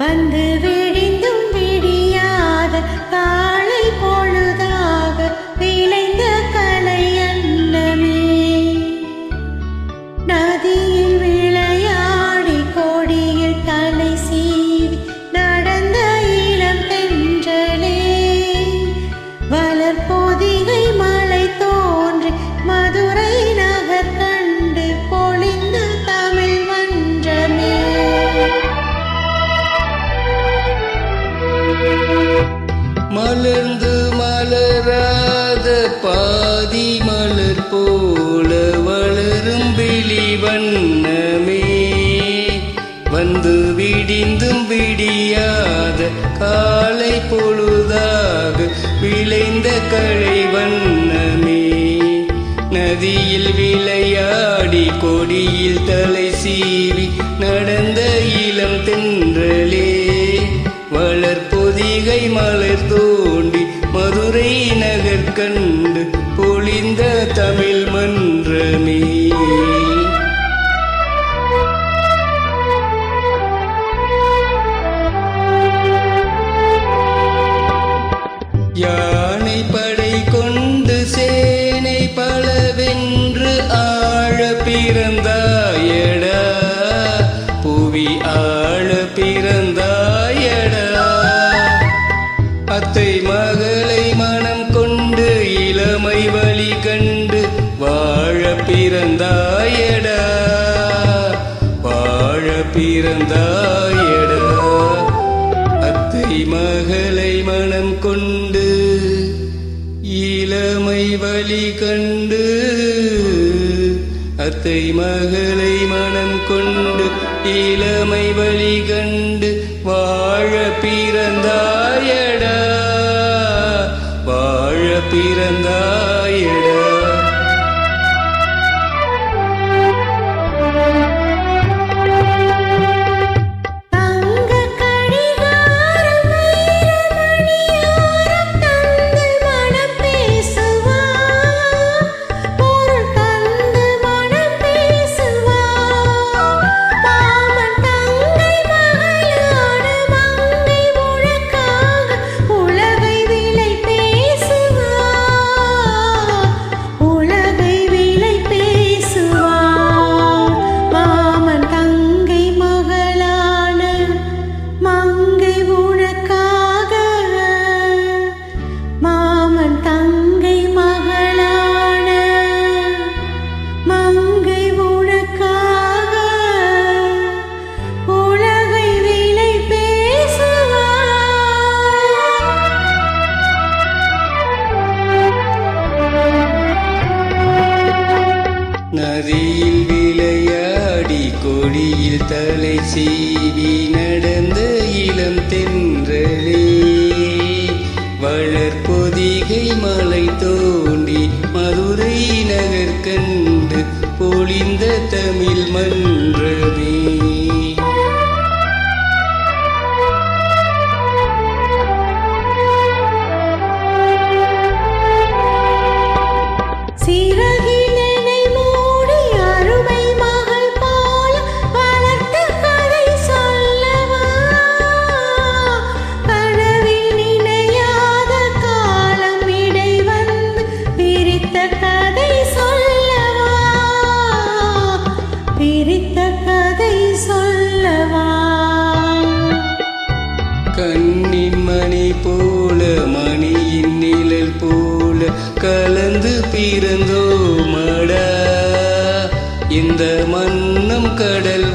வந்து விழிந்தும் விடியாத காலை பொழுதாக விளைந்த கலை அன்னமே. நதியில் விளையாடி கொடியில் தலை சீவி நடந்த இளம் தென்றலே. வளர்பொதிகை மலை தோன்றி மதுரை நகர் கண்டு பொழிந்த தமிழ் மன்றமே. மலர்ந்து மலராத பாதி மலர் போல வளரும் விழி வண்ணமே. வந்து விடிந்தும் விடியாத காலை பொழுதாக விளைந்த கலை வண்ணமே. நதியில் விளையாடி கொடியில் தலை சீவி நடந்த இளம் தென்றலே. வளர்பொதிகை மலர் தோண்டி மதுரை நகர் கண்டு பொழிந்த தமிழ் மன்றமே. யானை படை கொண்டு சேனை பலவென்று ஆழ பிறந்தாயடா. புவி ஆழ பிறந்தாயடா. அத்தை மகளை மனம் கொண்டு இளமை வழி கண்டு வாழ பிறந்தாயடா. வாழ பிறந்தாயடா. அத்தை மகளை மனம் கொண்டு இளமை வழி கண்டு. அத்தை மகளை மனம் கொண்டு இளமை வழி கண்டு வாழ பிறந்தாயடா. வாழ பிறந்தாயடா. நதியில் விளையாடி கொடியில் தலை சீவி நடந்த இளம் தென்றலே. வளர்பொதிகை மலை தோண்டி மதுரை நகர் கண்டு பொழிந்த தமிழ் மன்றமே. கண்ணின் மணி போல மணியின் நிழல் போல கலந்து பிறந்தோமடா. இந்த மன்னம் கடல்